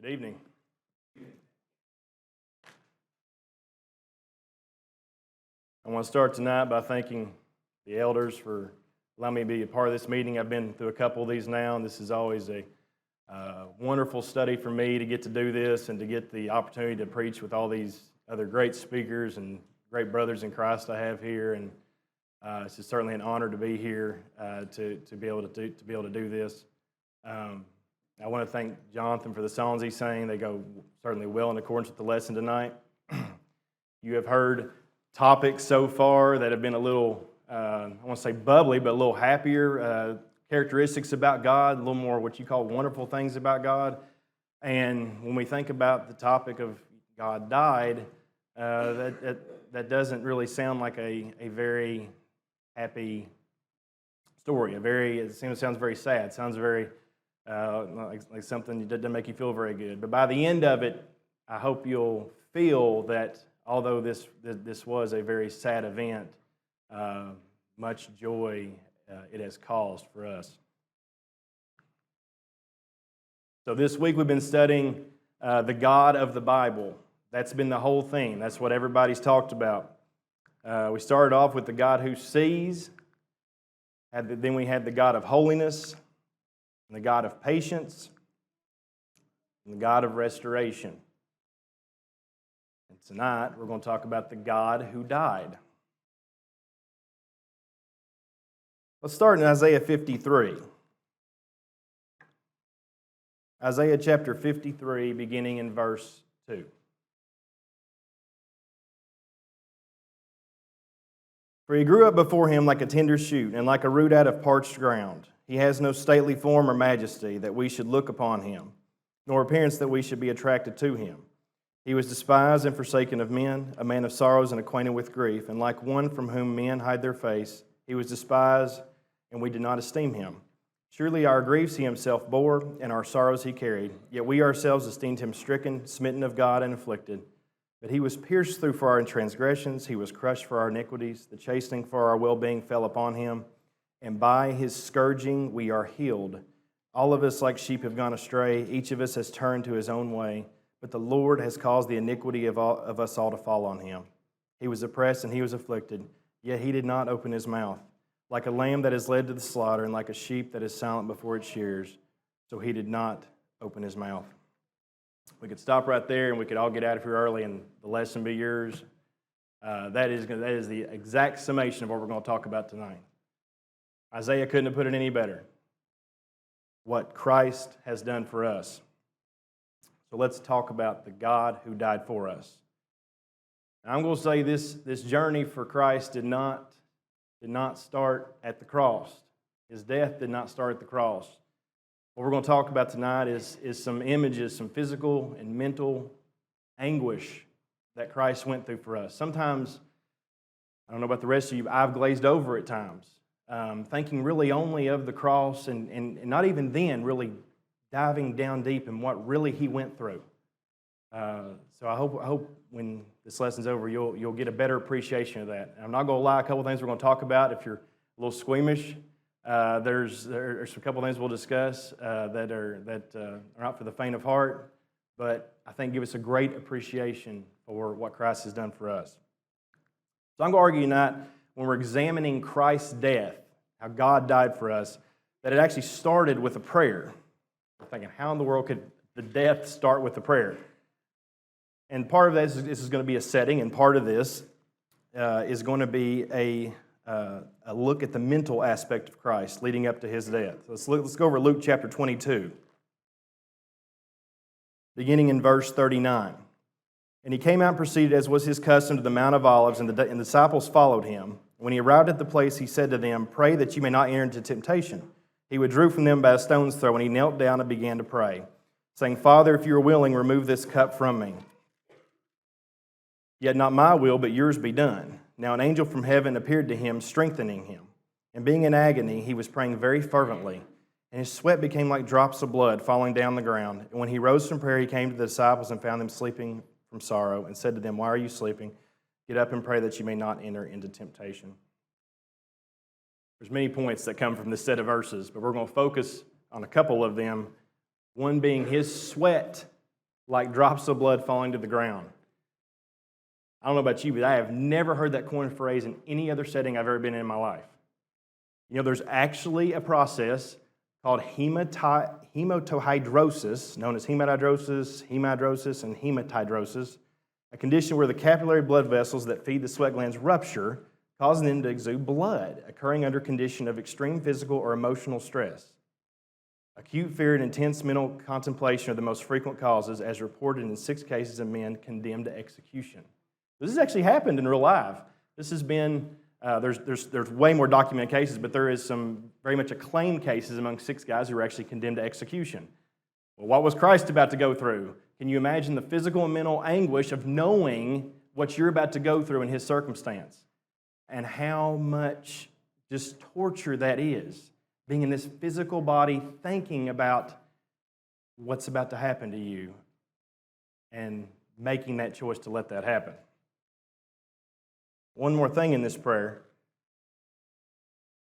Good evening. I want to start tonight by thanking the elders for allowing me to be a part of this meeting. I've been through a couple of these now, and this is always a wonderful study for me to get to do this and to get the opportunity to preach with all these other great speakers and great brothers in Christ I have here. And it's just certainly an honor to be here to be able to do this. I want to thank Jonathan for the songs he sang. They go certainly well in accordance with the lesson tonight. You have heard topics so far that have been a little, I want to say bubbly, but a little happier, characteristics about God, a little more what you call wonderful things about God. And when we think about the topic of God died, that doesn't really sound like a very happy story. It sounds very sad. It sounds very like something that doesn't make you feel very good. But by the end of it, I hope you'll feel that although this was a very sad event, much joy it has caused for us. So this week we've been studying the God of the Bible. That's been the whole thing. That's what everybody's talked about. We started off with the God who sees. Then we had the God of holiness, and the God of patience, and the God of restoration. And tonight we're going to talk about the God who died. Let's start in Isaiah 53. Isaiah chapter 53, beginning in verse 2. For he grew up before him like a tender shoot, and like a root out of parched ground. He has no stately form or majesty that we should look upon him, nor appearance that we should be attracted to him. He was despised and forsaken of men, a man of sorrows and acquainted with grief, and like one from whom men hide their face, he was despised, and we did not esteem him. Surely our griefs he himself bore, and our sorrows he carried. Yet we ourselves esteemed him stricken, smitten of God, and afflicted. But he was pierced through for our transgressions, he was crushed for our iniquities. The chastening for our well-being fell upon him, and by his scourging we are healed. All of us like sheep have gone astray, each of us has turned to his own way, but the Lord has caused the iniquity of us all to fall on him. He was oppressed and he was afflicted, yet he did not open his mouth. Like a lamb that is led to the slaughter, and like a sheep that is silent before its shears, so he did not open his mouth. We could stop right there, and we could all get out of here early, and the lesson be yours. That is the exact summation of what we're going to talk about tonight. Isaiah couldn't have put it any better. What Christ has done for us. So let's talk about the God who died for us. Now, I'm going to say this journey for Christ did not start at the cross. His death did not start at the cross. What we're going to talk about tonight is some images, some physical and mental anguish that Christ went through for us. Sometimes, I don't know about the rest of you, I've glazed over at times, thinking really only of the cross and not even then really diving down deep in what really he went through. So I hope when this lesson's over, you'll get a better appreciation of that. And I'm not going to lie, a couple of things we're going to talk about. If you're a little squeamish, there's a couple of things we'll discuss that are not for the faint of heart, but I think give us a great appreciation for what Christ has done for us. So I'm going to argue tonight, when we're examining Christ's death, how God died for us, that it actually started with a prayer. We're thinking, how in the world could the death start with a prayer? And part of this is going to be a setting, and part of this is going to be a look at the mental aspect of Christ leading up to his death. Let's go over Luke chapter 22, beginning in verse 39. And he came out and proceeded, as was his custom, to the Mount of Olives, and the disciples followed him. When he arrived at the place, he said to them, "Pray that you may not enter into temptation." He withdrew from them by a stone's throw, and he knelt down and began to pray, saying, "Father, if you are willing, remove this cup from me. Yet not my will, but yours be done." Now an angel from heaven appeared to him, strengthening him. And being in agony, he was praying very fervently, and his sweat became like drops of blood falling down the ground. And when he rose from prayer, he came to the disciples and found them sleeping from sorrow, and said to them, "Why are you sleeping? Get up and pray that you may not enter into temptation." There's many points that come from this set of verses, but we're going to focus on a couple of them. One being his sweat like drops of blood falling to the ground. I don't know about you, but I have never heard that coined phrase in any other setting I've ever been in my life. You know, there's actually a process called hematohydrosis, known as hemidrosis, and hematidrosis, a condition where the capillary blood vessels that feed the sweat glands rupture, causing them to exude blood, occurring under condition of extreme physical or emotional stress. Acute fear and intense mental contemplation are the most frequent causes, as reported in 6 cases of men condemned to execution. This has actually happened in real life. This has been, there's way more documented cases, but there is some very much acclaimed cases among 6 guys who were actually condemned to execution. Well, what was Christ about to go through? Can you imagine the physical and mental anguish of knowing what you're about to go through in his circumstance? And how much just torture that is, being in this physical body, thinking about what's about to happen to you and making that choice to let that happen. One more thing in this prayer.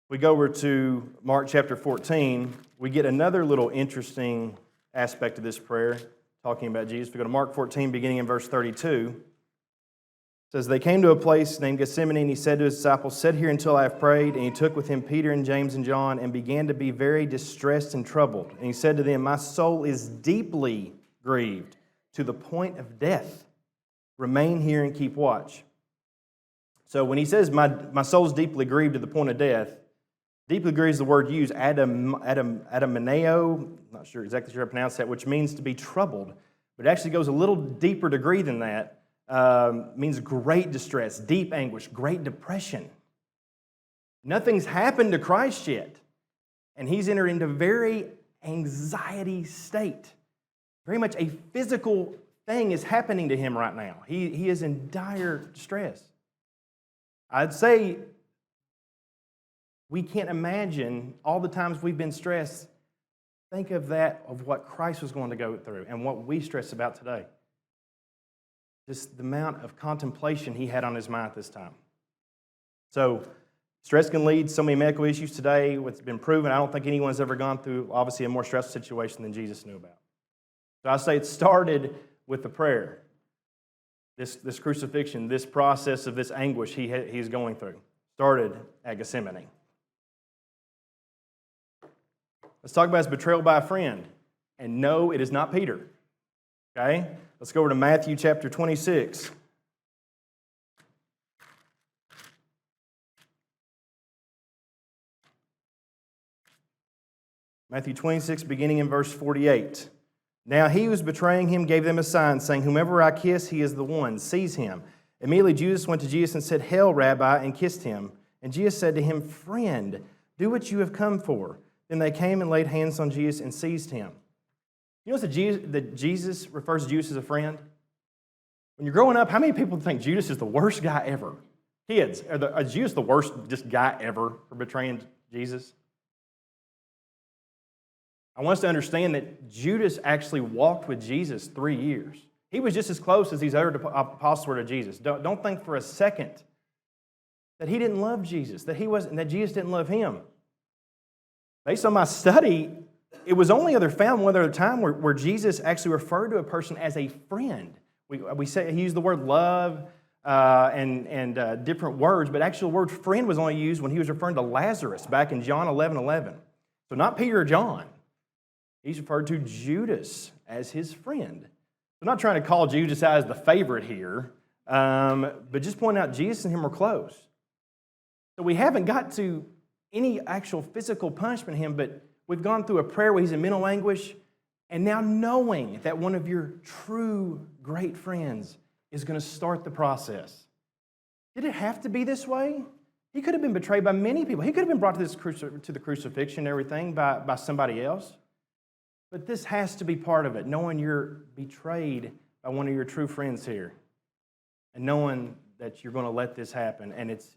We go over to Mark chapter 14. We get another little interesting aspect of this prayer, talking about Jesus. We go to Mark 14, beginning in verse 32. It says, "They came to a place named Gethsemane, and he said to his disciples, 'Sit here until I have prayed.' And he took with him Peter and James and John, and began to be very distressed and troubled. And he said to them, 'My soul is deeply grieved to the point of death. Remain here and keep watch.'" So when he says, my soul's deeply grieved to the point of death, deeply grieved is the word used, adamaneo, not sure exactly how to pronounce that, which means to be troubled. But it actually goes a little deeper degree than that. Means great distress, deep anguish, great depression. Nothing's happened to Christ yet, and he's entered into a very anxiety state. Very much a physical thing is happening to him right now. He is in dire distress. I'd say we can't imagine all the times we've been stressed. Think of that, of what Christ was going to go through and what we stress about today. Just the amount of contemplation he had on his mind at this time. So, stress can lead to so many medical issues today. What's been proven, I don't think anyone's ever gone through, obviously, a more stressful situation than Jesus knew about. So I say it started with the prayer. This crucifixion, this process of this anguish he's going through, started at Gethsemane. Let's talk about his betrayal by a friend. And no, it is not Peter. Okay? Let's go over to Matthew chapter 26. Matthew 26, beginning in verse 48. "Now he who was betraying him gave them a sign, saying, 'Whomever I kiss, he is the one. Seize him.' Immediately Judas went to Jesus and said, 'Hail, Rabbi,' and kissed him. And Jesus said to him, 'Friend, do what you have come for.' Then they came and laid hands on Jesus and seized him." You know that Jesus refers to Judas as a friend? When you're growing up, how many people think Judas is the worst guy ever? Kids, is Judas the worst just guy ever for betraying Jesus? I want us to understand that Judas actually walked with Jesus 3 years. He was just as close as these other apostles were to Jesus. Don't think for a second that he didn't love Jesus, that Jesus didn't love him. Based on my study, it was only found one other time where Jesus actually referred to a person as a friend. We say he used the word love and different words, but actually the word friend was only used when he was referring to Lazarus back in John 11:11. So not Peter or John. He's referred to Judas as his friend. I'm not trying to call Judas out as the favorite here, but just point out Jesus and him were close. So we haven't got to any actual physical punishment of him, but we've gone through a prayer where he's in mental anguish, and now knowing that one of your true great friends is going to start the process. Did it have to be this way? He could have been betrayed by many people. He could have been brought to the crucifixion and everything by somebody else. But this has to be part of it, knowing you're betrayed by one of your true friends here, and knowing that you're going to let this happen, and it's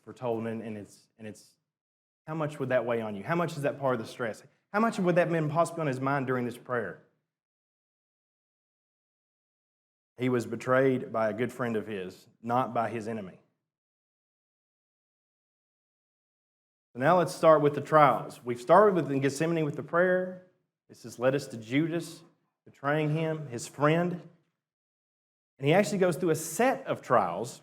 foretold, and it's how much would that weigh on you? How much is that part of the stress? How much would that have been possibly on his mind during this prayer? He was betrayed by a good friend of his, not by his enemy. So now let's start with the trials. We've started in Gethsemane with the prayer. This has led us to Judas. betraying him, his friend. And he actually goes through a set of trials.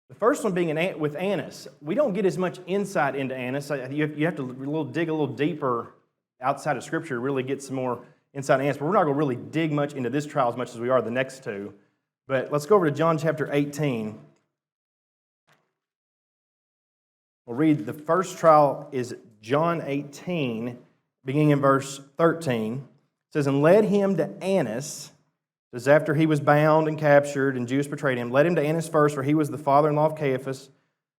The first one being with Annas. We don't get as much insight into Annas. You have to dig a little deeper outside of Scripture to really get some more insight into Annas. But we're not going to really dig much into this trial as much as we are the next two. But let's go over to John chapter 18. We'll read the first trial is John 18, beginning in verse 13. It says, "And led him to Annas," this is after he was bound and captured and Judas betrayed him, "led him to Annas first, for he was the father-in-law of Caiaphas,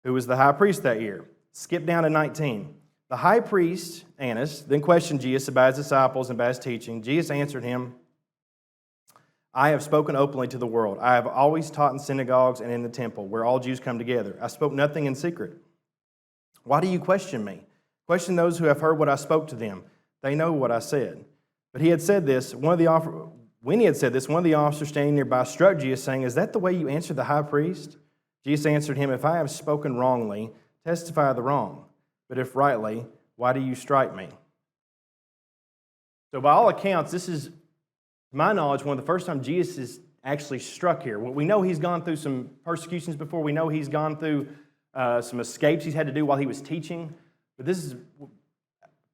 who was the high priest that year." Skip down to 19. "The high priest, Annas, then questioned Jesus about his disciples and about his teaching. Jesus answered him, 'I have spoken openly to the world. I have always taught in synagogues and in the temple, where all Jews come together. I spoke nothing in secret. Why do you question me? Question those who have heard what I spoke to them. They know what I said.' But when he had said this, one of the officers standing nearby struck Jesus, saying, 'Is that the way you answer the high priest?' Jesus answered him, 'If I have spoken wrongly, testify the wrong. But if rightly, why do you strike me?'" So by all accounts, this is, to my knowledge, one of the first time Jesus is actually struck here. We know he's gone through some persecutions before. We know he's gone through some escapes he's had to do while he was teaching. But this is,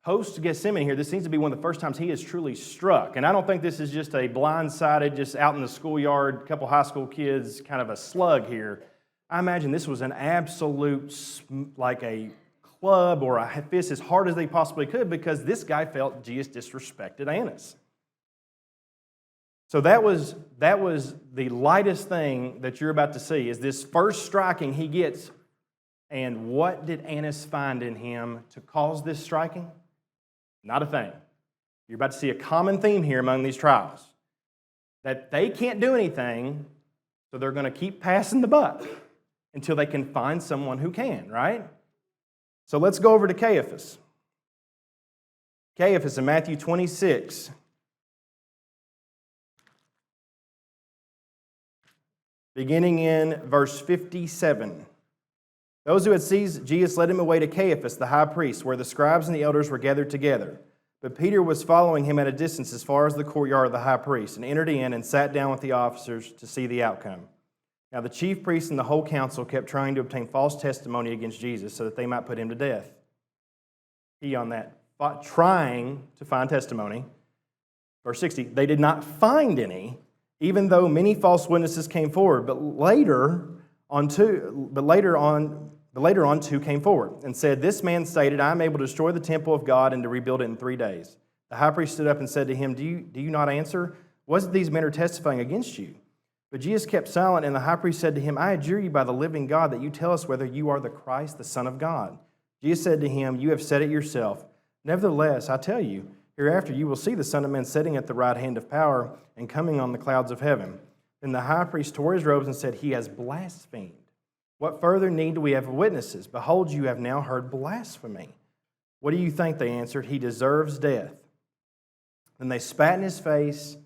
post Gethsemane here, this seems to be one of the first times he is truly struck. And I don't think this is just a blindsided, just out in the schoolyard, a couple high school kids, kind of a slug here. I imagine this was an absolute, like a club or a fist as hard as they possibly could, because this guy felt Jesus disrespected Annas. So that was the lightest thing that you're about to see, is this first striking he gets. And what did Annas find in him to cause this striking? Not a thing. You're about to see a common theme here among these trials. That they can't do anything, so they're going to keep passing the buck until they can find someone who can, right? So let's go over to Caiaphas. Caiaphas in Matthew 26. Beginning in verse 57. "Those who had seized Jesus led him away to Caiaphas, the high priest, where the scribes and the elders were gathered together. But Peter was following him at a distance as far as the courtyard of the high priest, and entered in and sat down with the officers to see the outcome. Now the chief priests and the whole council kept trying to obtain false testimony against Jesus so that they might put him to death." He on that, trying to find testimony. Verse 60, "They did not find any, even though many false witnesses came forward, but later on two came forward and said, 'This man stated, I am able to destroy the temple of God and to rebuild it in 3 days.' The high priest stood up and said to him, 'Do you not answer? Wasn't these men are testifying against you?' But Jesus kept silent, and the high priest said to him, 'I adjure you by the living God that you tell us whether you are the Christ, the Son of God.' Jesus said to him, 'You have said it yourself. Nevertheless, I tell you, hereafter you will see the Son of Man sitting at the right hand of power and coming on the clouds of heaven.' Then the high priest tore his robes and said, 'He has blasphemed. What further need do we have of witnesses? Behold, you have now heard blasphemy.' 'What do you think?' they answered. 'He deserves death.' Then they spat in his face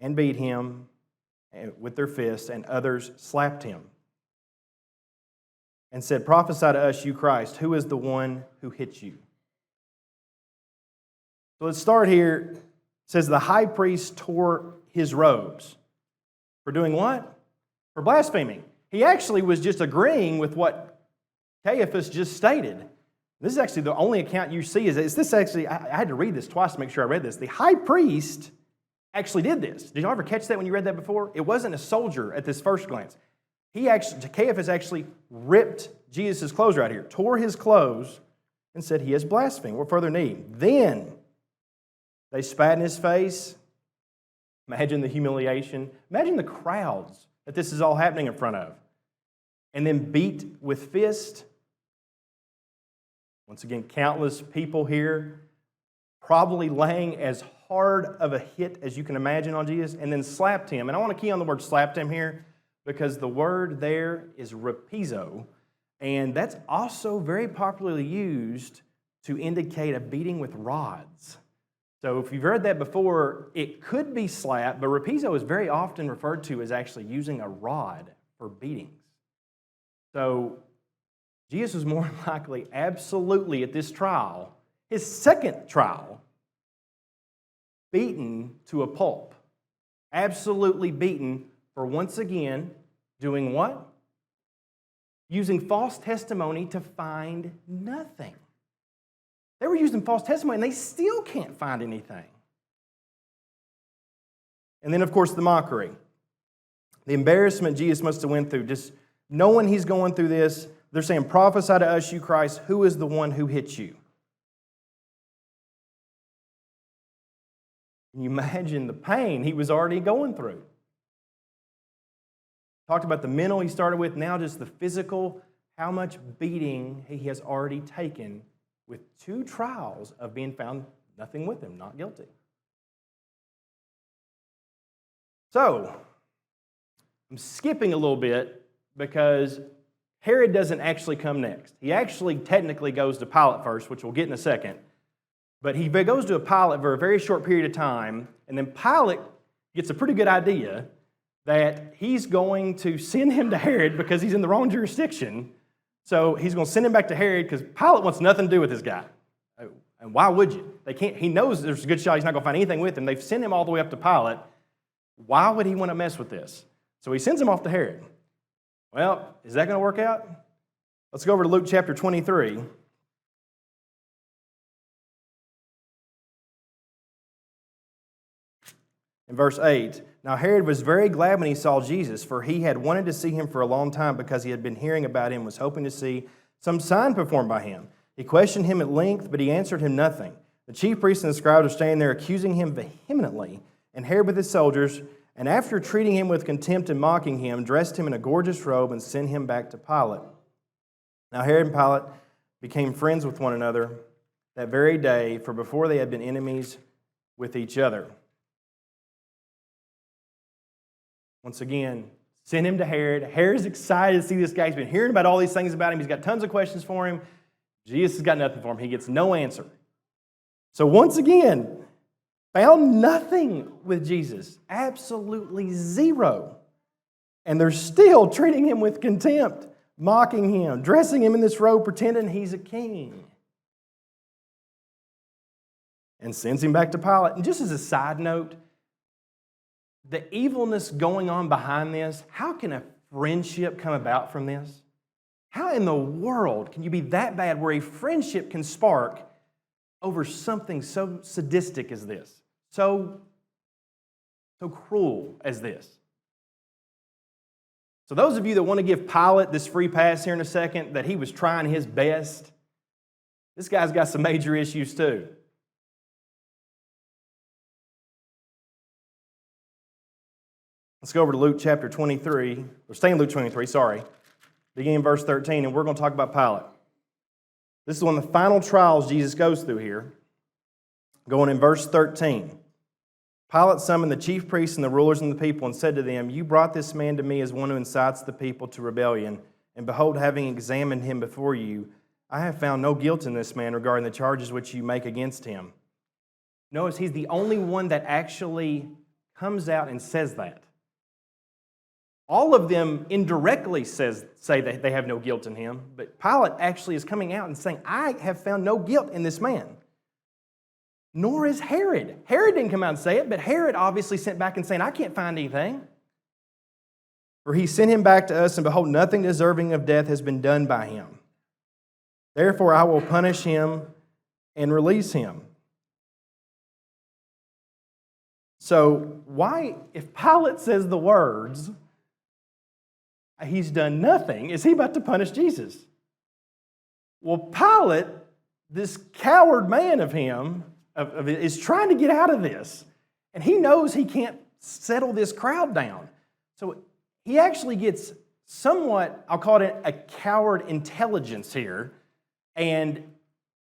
and beat him with their fists, and others slapped him and said, 'Prophesy to us, you Christ, who is the one who hit you?'" So let's start here. It says the high priest tore his robes. For doing what? For blaspheming. He actually was just agreeing with what Caiaphas just stated. This is actually the only account you see. Is this actually, I had to read this twice to make sure I read this. The high priest actually did this. Did you ever catch that when you read that before? It wasn't a soldier at this first glance. Caiaphas actually ripped Jesus' clothes right here, tore his clothes, and said he has blasphemed. What further need? Then they spat in his face. Imagine the humiliation. Imagine the crowds that this is all happening in front of. And then beat with fist. Once again, countless people here, probably laying as hard of a hit as you can imagine on Jesus, and then slapped him. And I want to key on the word slapped him here, because the word there is rapizo, and that's also very popularly used to indicate a beating with rods. So if you've heard that before, it could be slap, but rapizo is very often referred to as actually using a rod for beatings. So Jesus was more likely absolutely at this trial, his second trial, beaten to a pulp. Absolutely beaten for once again doing what? Using false testimony to find nothing. They were using false testimony and they still can't find anything. And then, of course, the mockery. The embarrassment Jesus must have went through. Just knowing he's going through this, they're saying, prophesy to us, you Christ, who is the one who hit you? Can you imagine the pain he was already going through? Talked about the mental he started with, now just the physical, how much beating he has already taken with 2 trials of being found nothing with him, not guilty. So, I'm skipping a little bit because Herod doesn't actually come next. He actually technically goes to Pilate first, which we'll get in a second. But he goes to a Pilate for a very short period of time, and then Pilate gets a pretty good idea that he's going to send him to Herod because he's in the wrong jurisdiction. So he's going to send him back to Herod because Pilate wants nothing to do with this guy. And why would you? They can't. He knows there's a good shot he's not going to find anything with him. They've sent him all the way up to Pilate. Why would he want to mess with this? So he sends him off to Herod. Well, is that going to work out? Let's go over to Luke chapter 23. In verse 8, now Herod was very glad when he saw Jesus, for he had wanted to see him for a long time because he had been hearing about him, was hoping to see some sign performed by him. He questioned him at length, but he answered him nothing. The chief priests and the scribes were standing there accusing him vehemently, and Herod with his soldiers, and after treating him with contempt and mocking him, dressed him in a gorgeous robe and sent him back to Pilate. Now Herod and Pilate became friends with one another that very day, for before they had been enemies with each other. Once again, send him to Herod. Herod's excited to see this guy. He's been hearing about all these things about him. He's got tons of questions for him. Jesus has got nothing for him. He gets no answer. So once again, found nothing with Jesus. Absolutely zero. And they're still treating him with contempt, mocking him, dressing him in this robe, pretending he's a king. And sends him back to Pilate. And just as a side note, the evilness going on behind this, how can a friendship come about from this? How in the world can you be that bad where a friendship can spark over something so sadistic as this? So cruel as this? So those of you that want to give Pilate this free pass here in a second, that he was trying his best, this guy's got some major issues too. Let's go over to Luke chapter 23. We're staying in Luke 23, beginning in verse 13, and we're going to talk about Pilate. This is one of the final trials Jesus goes through here. Going in verse 13. Pilate summoned the chief priests and the rulers and the people and said to them, you brought this man to me as one who incites the people to rebellion, and behold, having examined him before you, I have found no guilt in this man regarding the charges which you make against him. Notice he's the only one that actually comes out and says that. All of them indirectly say that they have no guilt in him, but Pilate actually is coming out and saying, I have found no guilt in this man. Nor is Herod. Herod didn't come out and say it, but Herod obviously sent back and saying, I can't find anything. For he sent him back to us, and behold, nothing deserving of death has been done by him. Therefore I will punish him and release him. So why, if Pilate says the words, he's done nothing, is he about to punish Jesus? Well, Pilate, this coward man of him, is trying to get out of this. And he knows he can't settle this crowd down. So he actually gets somewhat, I'll call it a coward intelligence here. And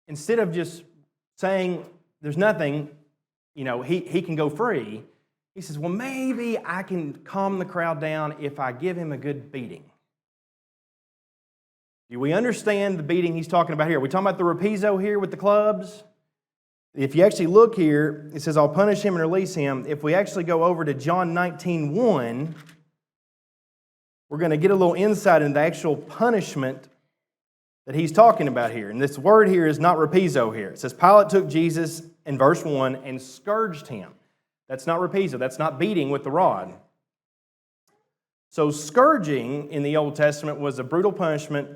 instead of just saying there's nothing, he can go free, he says, well, maybe I can calm the crowd down if I give him a good beating. Do we understand the beating he's talking about here? Are we talking about the rapizo here with the clubs? If you actually look here, it says, I'll punish him and release him. If we actually go over to John 19:1, we're going to get a little insight into the actual punishment that he's talking about here. And this word here is not rapizo here. It says Pilate took Jesus in verse 1 and scourged him. That's not rapizo. That's not beating with the rod. So scourging in the Old Testament was a brutal punishment,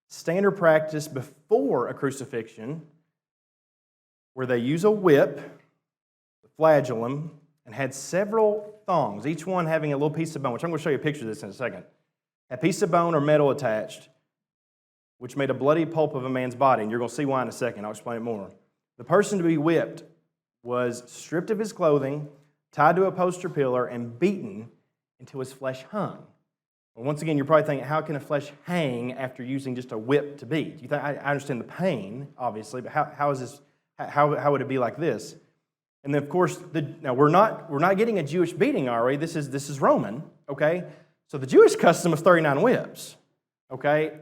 standard practice before a crucifixion, where they use a whip, the flagellum, and had several thongs, each one having a little piece of bone, which I'm going to show you a picture of this in a second. A piece of bone or metal attached, which made a bloody pulp of a man's body, and you're going to see why in a second. I'll explain it more. The person to be whipped was stripped of his clothing, tied to a post or pillar, and beaten until his flesh hung. Well, once again, you're probably thinking, how can a flesh hang after using just a whip to beat? You think, I understand the pain, obviously, but how would it be like this? And then, of course, now we're not getting a Jewish beating, are we? This is Roman, okay? So the Jewish custom was 39 whips, okay?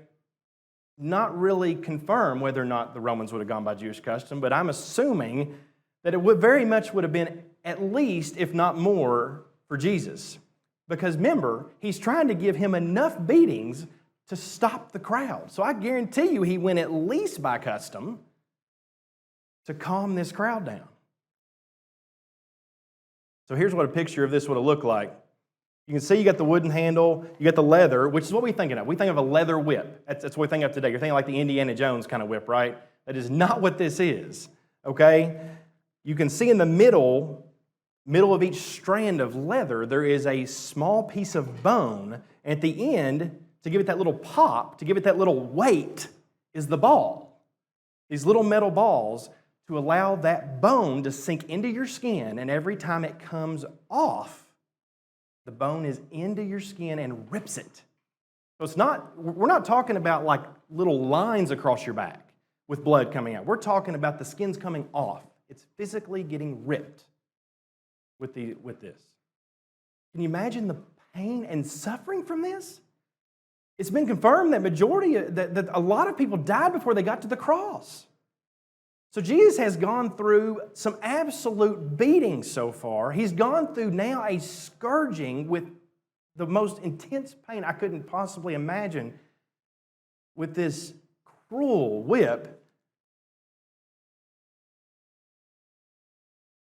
Not really confirm whether or not the Romans would have gone by Jewish custom, but I'm assuming that it very much would have been at least, if not more, for Jesus. Because remember, he's trying to give him enough beatings to stop the crowd. So I guarantee you he went at least by custom to calm this crowd down. So here's what a picture of this would have looked like. You can see you got the wooden handle, you got the leather, which is what we're thinking of. We think of a leather whip. That's what we think of today. You're thinking like the Indiana Jones kind of whip, right? That is not what this is, okay? You can see in the middle of each strand of leather, there is a small piece of bone. At the end, to give it that little pop, to give it that little weight, is the ball. These little metal balls to allow that bone to sink into your skin, and every time it comes off, the bone is into your skin and rips it. So we're not talking about like little lines across your back with blood coming out. We're talking about the skin's coming off. It's physically getting ripped with this. Can you imagine the pain and suffering from this? It's been confirmed that a lot of people died before they got to the cross. So Jesus has gone through some absolute beatings so far. He's gone through now a scourging with the most intense pain I couldn't possibly imagine with this cruel whip.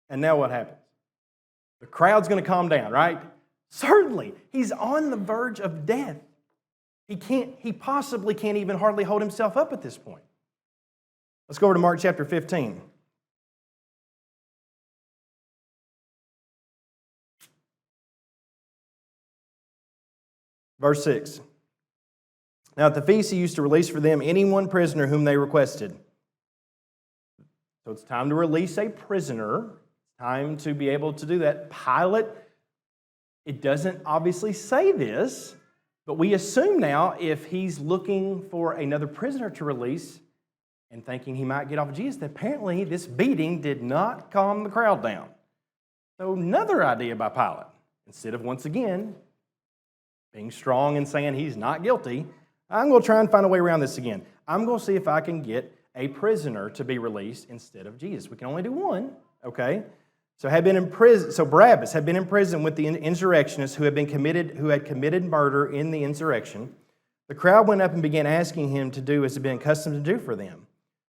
And now what happens? The crowd's going to calm down, right? Certainly. He's on the verge of death. He possibly can't even hardly hold himself up at this point. Let's go over to Mark chapter 15. Verse 6. Now at the feast he used to release for them any one prisoner whom they requested. So it's time to release a prisoner. Time to be able to do that. Pilate, it doesn't obviously say this, but we assume now if he's looking for another prisoner to release and thinking he might get off of Jesus, that apparently this beating did not calm the crowd down. So another idea by Pilate. Instead of once again being strong and saying he's not guilty, I'm going to try and find a way around this again. I'm going to see if I can get a prisoner to be released instead of Jesus. We can only do one, okay? So Barabbas had been in prison with the insurrectionists who had committed murder in the insurrection. The crowd went up and began asking him to do as had been accustomed to do for them.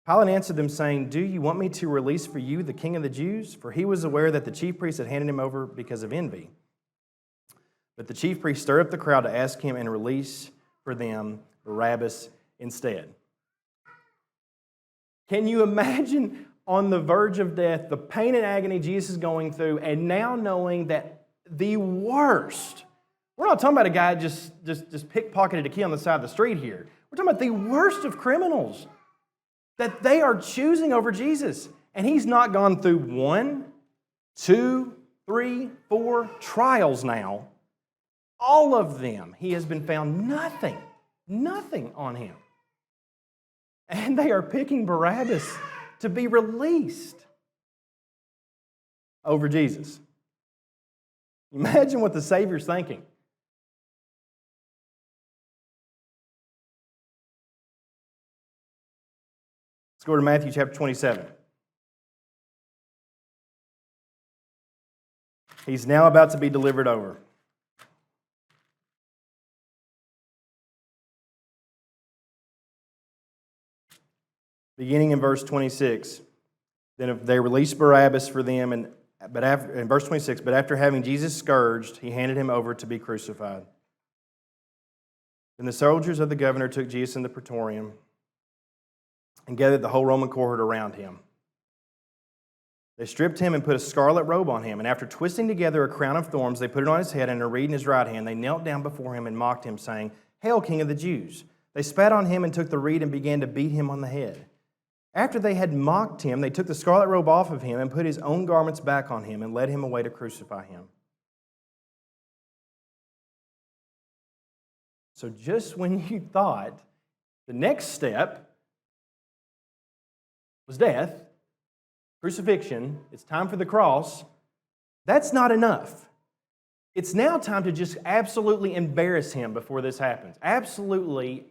Pilate answered them, saying, "Do you want me to release for you the king of the Jews?" For he was aware that the chief priests had handed him over because of envy. But the chief priests stirred up the crowd to ask him and release for them Barabbas instead. Can you imagine on the verge of death, the pain and agony Jesus is going through, and now knowing that the worst, we're not talking about a guy just pickpocketed a key on the side of the street here. We're talking about the worst of criminals that they are choosing over Jesus. And he's not gone through 1, 2, 3, 4 trials now. All of them, he has been found nothing on him. And they are picking Barabbas to be released over Jesus. Imagine what the Savior's thinking. Let's go to Matthew chapter 27. He's now about to be delivered over. beginning in verse 26. Then if they released Barabbas for them, in verse 26, but after having Jesus scourged, he handed him over to be crucified. Then the soldiers of the governor took Jesus in the praetorium and gathered the whole Roman cohort around him. They stripped him and put a scarlet robe on him, and after twisting together a crown of thorns, they put it on his head and a reed in his right hand. They knelt down before him and mocked him, saying, "Hail, King of the Jews!" They spat on him and took the reed and began to beat him on the head. After they had mocked him, they took the scarlet robe off of him and put his own garments back on him and led him away to crucify him. So just when you thought the next step was death, crucifixion, it's time for the cross, that's not enough. It's now time to just absolutely embarrass him before this happens. Absolutely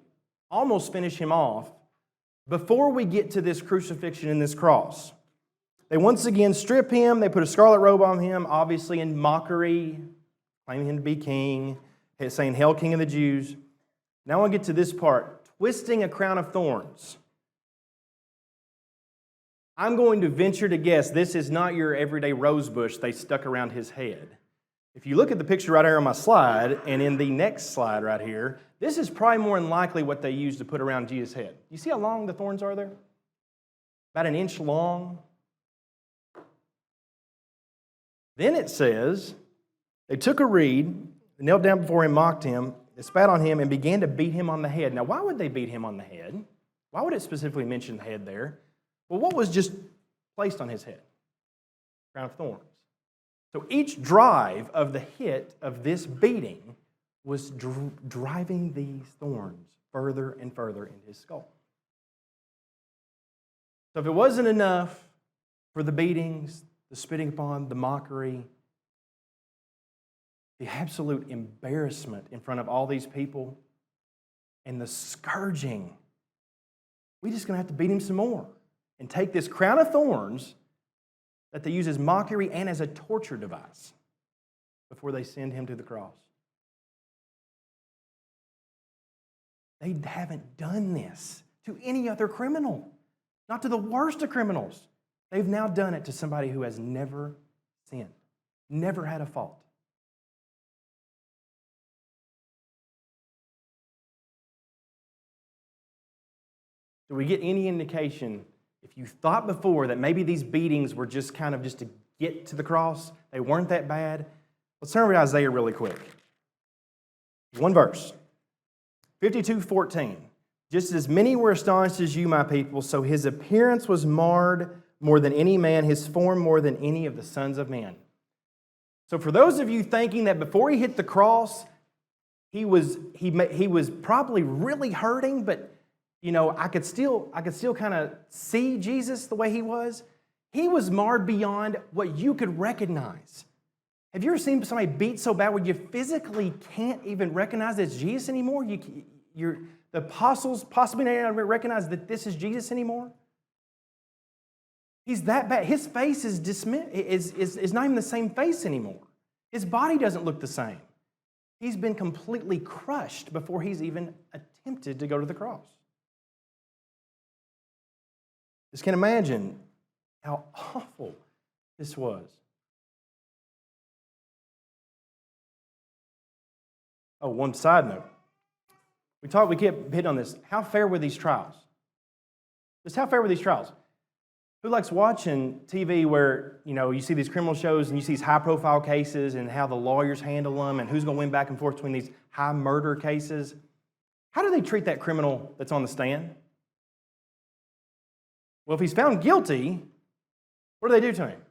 almost finish him off before we get to this crucifixion and this cross. They once again strip him. They put a scarlet robe on him, obviously in mockery, claiming him to be king, saying, "Hail, King of the Jews." Now I get to this part, twisting a crown of thorns. I'm going to venture to guess this is not your everyday rose bush they stuck around his head. If you look at the picture right here on my slide, and in the next slide right here, this is probably more than likely what they used to put around Jesus' head. You see how long the thorns are there? About an inch long. Then it says, they took a reed, knelt down before him, mocked him, they spat on him, and began to beat him on the head. Now, why would they beat him on the head? Why would it specifically mention the head there? Well, what was just placed on his head? Crown of thorns. So each drive of the hit of this beating was driving these thorns further and further into his skull. So if it wasn't enough for the beatings, the spitting upon, the mockery, the absolute embarrassment in front of all these people, and the scourging, we're just going to have to beat him some more and take this crown of thorns that they use as mockery and as a torture device before they send him to the cross. They haven't done this to any other criminal, not to the worst of criminals. They've now done it to somebody who has never sinned, never had a fault. Do we get any indication, if you thought before that maybe these beatings were just kind of just to get to the cross, they weren't that bad? Let's turn over to Isaiah really quick. One verse. 52:14. Just as many were astonished as you, my people, so his appearance was marred more than any man, his form more than any of the sons of men. So for those of you thinking that before he hit the cross, he was probably really hurting, but you know, I could still kind of see Jesus the way he was. He was marred beyond what you could recognize. Have you ever seen somebody beat so bad where you physically can't even recognize it's Jesus anymore? The apostles possibly don't recognize that this is Jesus anymore? He's that bad. His face is not even the same face anymore. His body doesn't look the same. He's been completely crushed before he's even attempted to go to the cross. Just can't imagine how awful this was. Oh, one side note. We kept hitting on this. How fair were these trials? Just how fair were these trials? Who likes watching TV where, you know, you see these criminal shows and you see these high-profile cases and how the lawyers handle them and who's going to win back and forth between these high murder cases? How do they treat that criminal that's on the stand? Well, if he's found guilty, what do they do to him?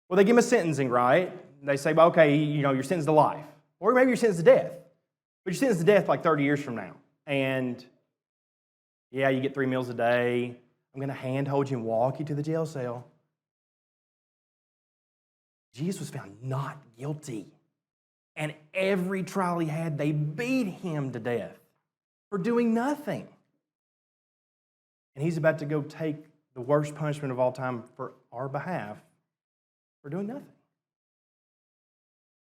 Well, they give him a sentencing, right? They say, well, okay, you know, you're sentenced to life. Or maybe you're sentenced to death. But you're sentenced to death like 30 years from now. And, yeah, you get 3 meals a day. I'm going to handhold you and walk you to the jail cell. Jesus was found not guilty. And every trial he had, they beat him to death for doing nothing. And he's about to go take the worst punishment of all time for our behalf for doing nothing.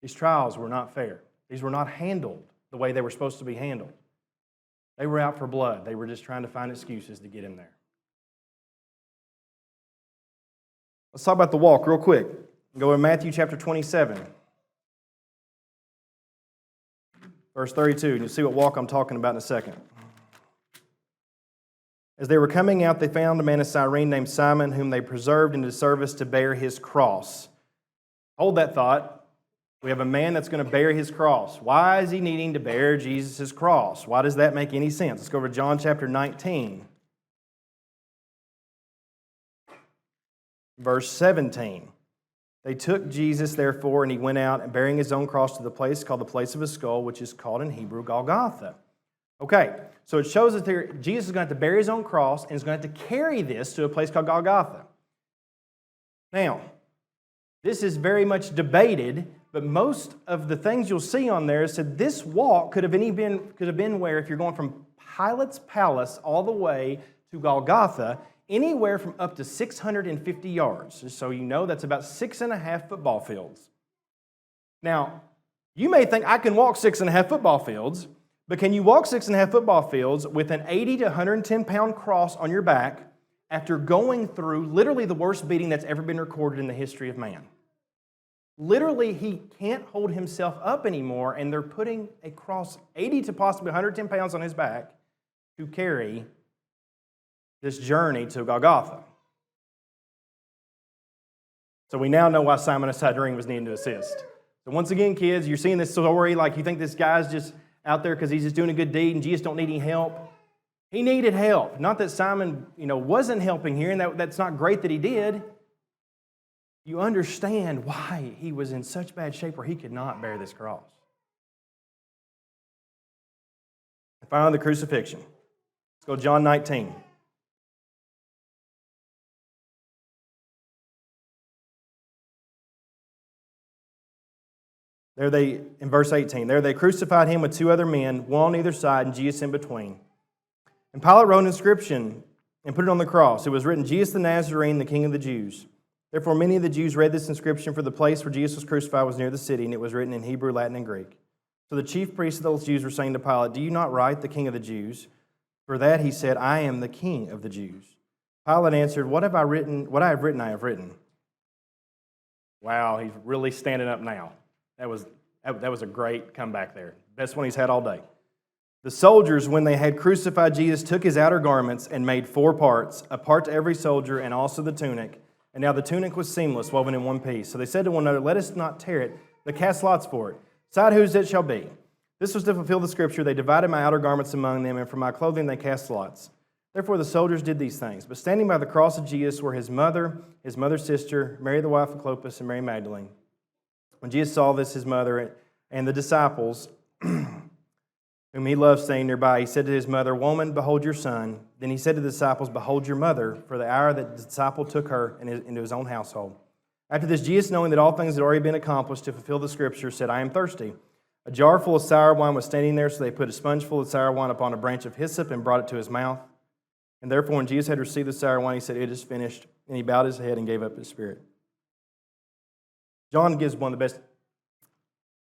These trials were not fair. These were not handled the way they were supposed to be handled. They were out for blood. They were just trying to find excuses to get him there. Let's talk about the walk real quick. Go in Matthew chapter 27, verse 32, and you'll see what walk I'm talking about in a second. As they were coming out, they found a man of Cyrene named Simon, whom they preserved into service to bear his cross. Hold that thought. We have a man that's going to bear his cross. Why is he needing to bear Jesus' cross? Why does that make any sense? Let's go over to John chapter 19, verse 17. They took Jesus, therefore, and he went out, and bearing his own cross to the place called the place of a skull, which is called in Hebrew Golgotha. Okay, so it shows that Jesus is going to have to bear his own cross and is going to have to carry this to a place called Golgotha. Now, this is very much debated, but most of the things you'll see on there said this walk could have been where, if you're going from Pilate's palace all the way to Golgotha, anywhere from up to 650 yards. Just so you know, that's about 6.5 football fields. Now, you may think I can walk 6.5 football fields, but can you walk 6.5 football fields with an 80 to 110 pound cross on your back after going through literally the worst beating that's ever been recorded in the history of man? Literally, he can't hold himself up anymore, and they're putting a cross 80 to possibly 110 pounds on his back to carry this journey to Golgotha. So we now know why Simon of Cyrene was needing to assist. So once again, kids, you're seeing this story like you think this guy's just out there because he's just doing a good deed and Jesus don't need any help. He needed help. Not that Simon, wasn't helping here, and that's not great that he did. You understand why he was in such bad shape where he could not bear this cross. And finally, the crucifixion. Let's go to John 19. In verse 18, there they crucified him with 2 other men, one on either side, and Jesus in between. And Pilate wrote an inscription and put it on the cross. It was written, Jesus the Nazarene, the King of the Jews. Therefore many of the Jews read this inscription, for the place where Jesus was crucified was near the city, and it was written in Hebrew, Latin, and Greek. So the chief priests of those Jews were saying to Pilate, do you not write the King of the Jews? For that he said, I am the King of the Jews. Pilate answered, what I have written, I have written. Wow, he's really standing up now. That was a great comeback there. Best one he's had all day. The soldiers, when they had crucified Jesus, took his outer garments and made 4 parts, a part to every soldier, and also the tunic. And now the tunic was seamless, woven in one piece. So they said to one another, let us not tear it, but cast lots for it. Decide whose it shall be. This was to fulfill the scripture. They divided my outer garments among them, and for my clothing they cast lots. Therefore the soldiers did these things. But standing by the cross of Jesus were his mother's sister, Mary the wife of Clopas, and Mary Magdalene. When Jesus saw this, his mother and the disciples, whom he loved, staying nearby, he said to his mother, woman, behold your son. Then he said to the disciples, behold your mother, for the hour that the disciple took her into his own household. After this, Jesus, knowing that all things had already been accomplished to fulfill the scripture, said, I am thirsty. A jar full of sour wine was standing there, so they put a sponge full of sour wine upon a branch of hyssop and brought it to his mouth. And therefore, when Jesus had received the sour wine, he said, it is finished. And he bowed his head and gave up his spirit. John gives one of the best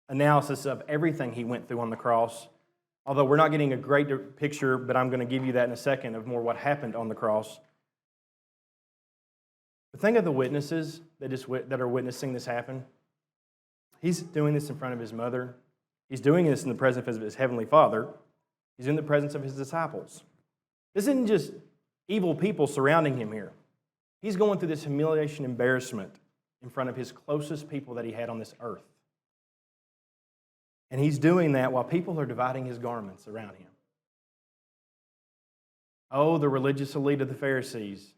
analysis of everything he went through on the cross. Although we're not getting a great picture, but I'm going to give you that in a second of more what happened on the cross. But think of the witnesses that are witnessing this happen. He's doing this in front of his mother. He's doing this in the presence of his heavenly Father. He's in the presence of his disciples. This isn't just evil people surrounding him here. He's going through this humiliation, embarrassment in front of his closest people that he had on this earth. And he's doing that while people are dividing his garments around him. Oh, the religious elite of the Pharisees,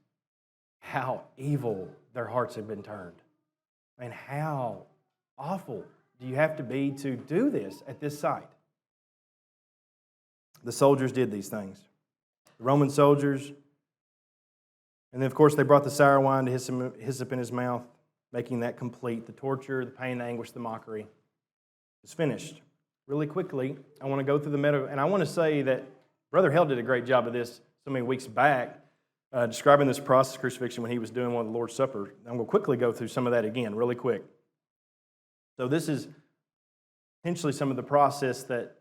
how evil their hearts have been turned. And how awful do you have to be to do this at this site? The soldiers did these things. The Roman soldiers. And then, of course, they brought the sour wine to hyssop in his mouth, making that complete. The torture, the pain, the anguish, the mockery. It's finished. Really quickly, I want to go through the meta, and I want to say that Brother Held did a great job of this so many weeks back, describing this process of crucifixion when he was doing one of the Lord's Supper. I'm going to quickly go through some of that again, really quick. So this is potentially some of the process that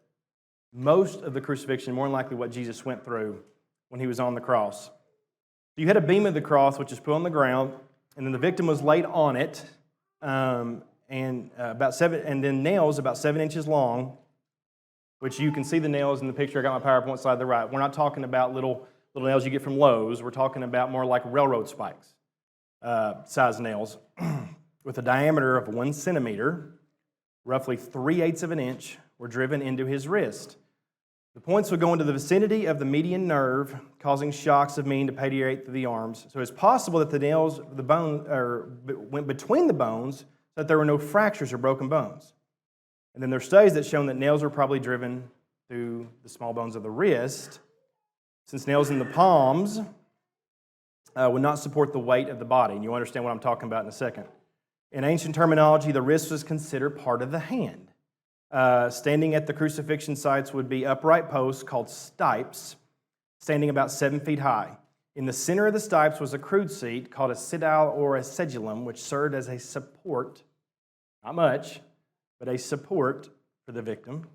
most of the crucifixion, more than likely what Jesus went through when he was on the cross. You had a beam of the cross, which is put on the ground, and then the victim was laid on it, and then nails about 7 inches long, which you can see the nails in the picture. I got my PowerPoint slide to the right. We're not talking about little nails you get from Lowe's. We're talking about more like railroad spikes size nails with a diameter of 1 centimeter, roughly 3/8 of an inch, were driven into his wrist. The points would go into the vicinity of the median nerve, causing shocks of meaning to radiate through the arms. So it's possible that the nails, went between the bones, so that there were no fractures or broken bones. And then there are studies that show that nails are probably driven through the small bones of the wrist, since nails in the palms would not support the weight of the body. And you'll understand what I'm talking about in a second. In ancient terminology, the wrist was considered part of the hand. Standing at the crucifixion sites would be upright posts called stipes, standing about 7 feet high. In the center of the stipes was a crude seat called a citadel or a sedulum, which served as a support, not much, but a support for the victim.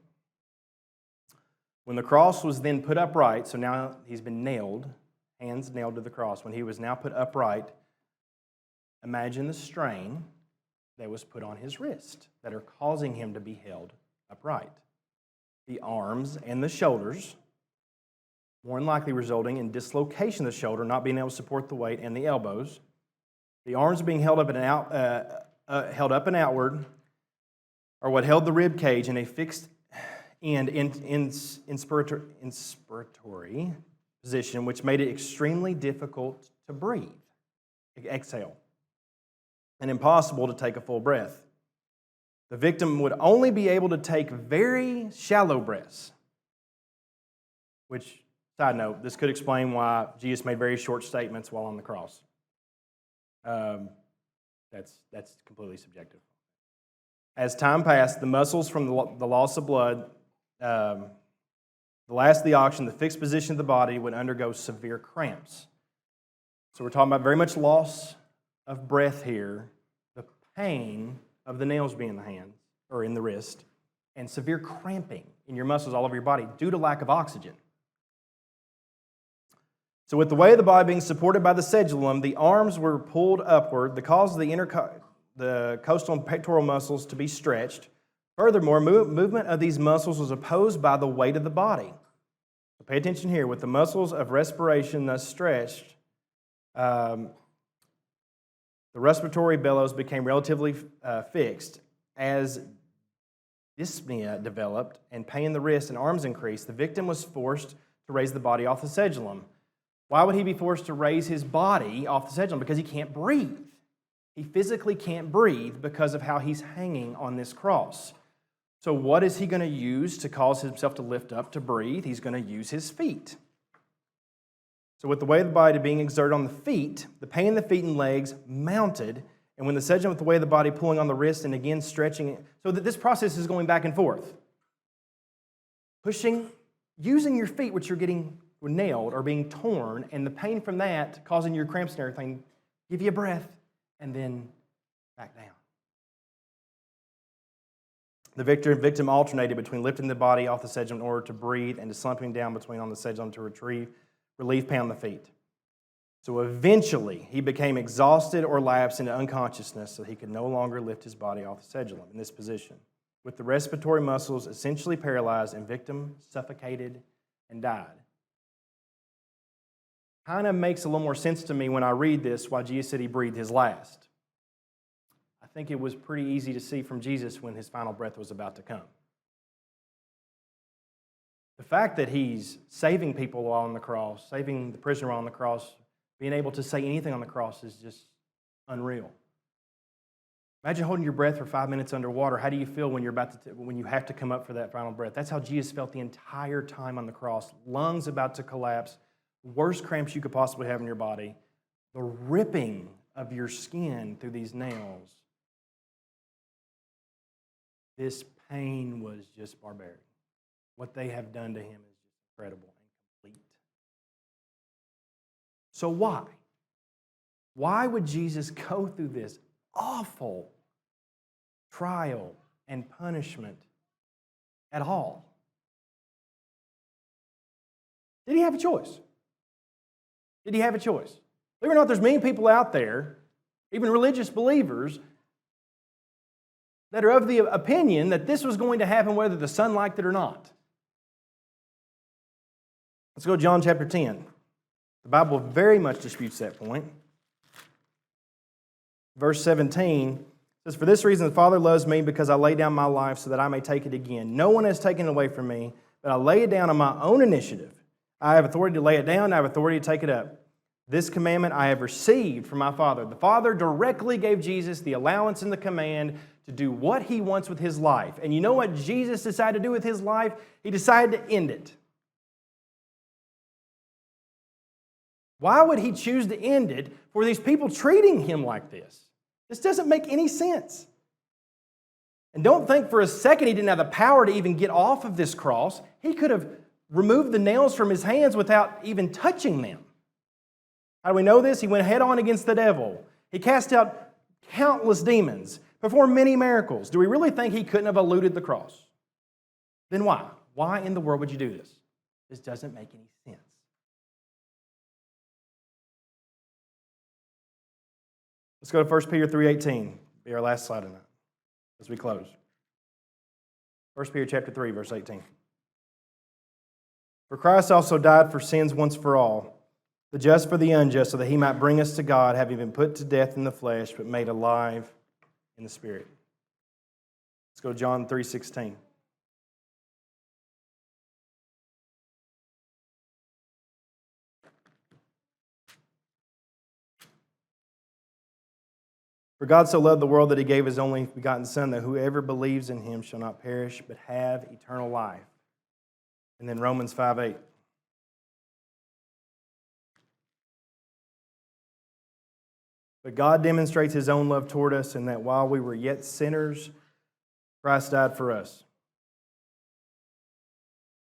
When the cross was then put upright, so now he's been nailed, hands nailed to the cross. When he was now put upright, imagine the strain that was put on his wrist that are causing him to be held upright. The arms and the shoulders, more than likely resulting in dislocation of the shoulder, not being able to support the weight, and the elbows. The arms being held up and outward are what held the rib cage in a fixed and inspiratory position, which made it extremely difficult to breathe, exhale, and impossible to take a full breath. The victim would only be able to take very shallow breaths, which, side note, this could explain why Jesus made very short statements while on the cross. That's completely subjective. As time passed, the muscles from the loss of blood, the last of the oxygen, the fixed position of the body would undergo severe cramps. So we're talking about very much loss of breath here, the pain of the nails being in the hand or in the wrist, and severe cramping in your muscles all over your body due to lack of oxygen. So with the weight of the body being supported by the sedulum, the arms were pulled upward, the cause of the coastal and pectoral muscles to be stretched. Furthermore, movement of these muscles was opposed by the weight of the body. So pay attention here. With the muscles of respiration thus stretched, the respiratory bellows became relatively fixed. As dyspnea developed and pain in the wrists and arms increased, the victim was forced to raise the body off the sedulum. Why would he be forced to raise his body off the sedulum? Because he can't breathe. He physically can't breathe because of how he's hanging on this cross. So what is he going to use to cause himself to lift up, to breathe? He's going to use his feet. So with the weight of the body being exerted on the feet, the pain in the feet and legs mounted, and when the sedulum with the weight of the body pulling on the wrist and again stretching it, so that this process is going back and forth. Pushing, using your feet, which you're getting nailed or being torn, and the pain from that causing your cramps and everything, give you a breath, and then back down. The victim alternated between lifting the body off the sedulum in order to breathe and to slumping down between on the sedulum to retrieve relief pain on the feet. So eventually, he became exhausted or lapsed into unconsciousness so he could no longer lift his body off the sedulum in this position, with the respiratory muscles essentially paralyzed, and victim suffocated and died. Kind of makes a little more sense to me when I read this why Jesus said he breathed his last. I think it was pretty easy to see from Jesus when his final breath was about to come. The fact that he's saving people while on the cross, saving the prisoner while on the cross, being able to say anything on the cross is just unreal. Imagine holding your breath for 5 minutes underwater. How do you feel when when you have to come up for that final breath? That's how Jesus felt the entire time on the cross. Lungs about to collapse, worst cramps you could possibly have in your body, the ripping of your skin through these nails. This pain was just barbaric. What they have done to him is just incredible and complete. So why? Why would Jesus go through this awful trial and punishment at all? Did he have a choice? Did he have a choice? Believe it or not, there's many people out there even religious believers, that are of the opinion that this was going to happen whether the sun liked it or not. Let's go to John chapter 10. The Bible very much disputes that point. Verse 17 says, "For this reason the Father loves me, because I lay down my life so that I may take it again. No one has taken it away from me, but I lay it down on my own initiative. I have authority to lay it down, I have authority to take it up. This commandment I have received from my Father." The Father directly gave Jesus the allowance and the command to do what He wants with His life. And you know what Jesus decided to do with His life? He decided to end it. Why would He choose to end it for these people treating Him like this? This doesn't make any sense. And don't think for a second He didn't have the power to even get off of this cross. He could have removed the nails from His hands without even touching them. How do we know this? He went head on against the devil. He cast out countless demons, performed many miracles. Do we really think He couldn't have eluded the cross? Then why? Why in the world would you do this? This doesn't make any sense. Let's go to 1 Peter 3:18. Be our last slide tonight as we close. 1 Peter chapter 3, verse 18. "For Christ also died for sins once for all, the just for the unjust, so that He might bring us to God, having been put to death in the flesh, but made alive in the Spirit." Let's go to John 3:16. "For God so loved the world that He gave His only begotten Son, that whoever believes in Him shall not perish, but have eternal life." And then Romans 5:8. "But God demonstrates His own love toward us, in that while we were yet sinners, Christ died for us."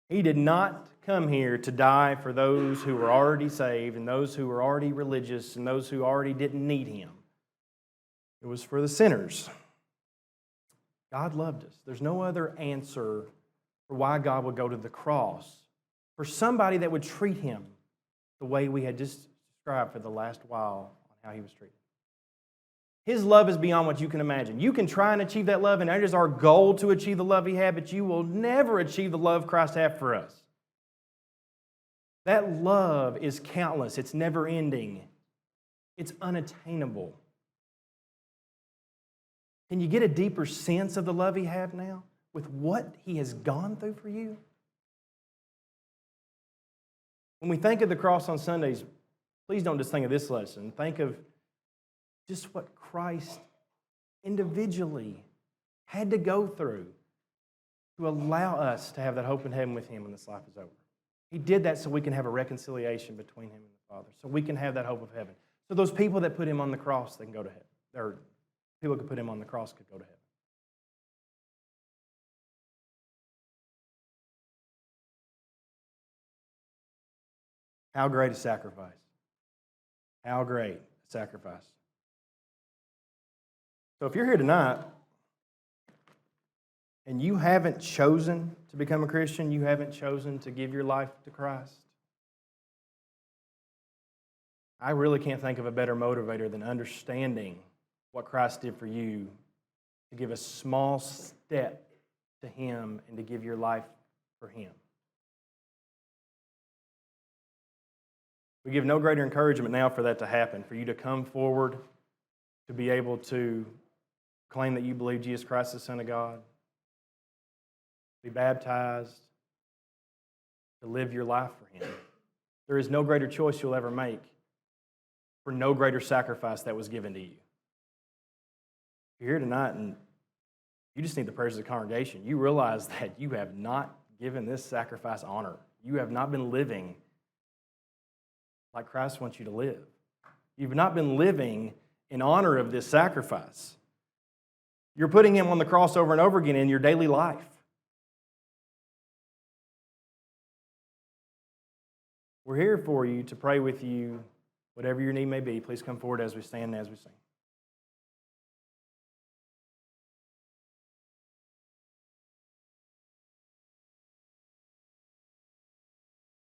He did not come here to die for those who were already saved and those who were already religious and those who already didn't need Him. It was for the sinners. God loved us. There's no other answer for why God would go to the cross for somebody that would treat Him the way we had just described for the last while on how He was treated. His love is beyond what you can imagine. You can try and achieve that love, and it is our goal to achieve the love He had, but you will never achieve the love Christ had for us. That love is countless. It's never ending. It's unattainable. Can you get a deeper sense of the love He has now with what He has gone through for you? When we think of the cross on Sundays, please don't just think of this lesson. Think of just what Christ individually had to go through to allow us to have that hope in heaven with Him when this life is over. He did that so we can have a reconciliation between Him and the Father, so we can have that hope of heaven. So those people that put Him on the cross, they can go to heaven. Or people who could put Him on the cross could go to heaven. How great a sacrifice. How great a sacrifice. So if you're here tonight and you haven't chosen to become a Christian, you haven't chosen to give your life to Christ, I really can't think of a better motivator than understanding what Christ did for you to give a small step to Him and to give your life for Him. We give no greater encouragement now for that to happen, for you to come forward, to be able to claim that you believe Jesus Christ is the Son of God, be baptized, to live your life for Him. There is no greater choice you'll ever make, for no greater sacrifice that was given to you. You're here tonight and you just need the prayers of the congregation. You realize that you have not given this sacrifice honor. You have not been living like Christ wants you to live. You've not been living in honor of this sacrifice. You're putting Him on the cross over and over again in your daily life. We're here for you to pray with you, whatever your need may be. Please come forward as we stand and as we sing.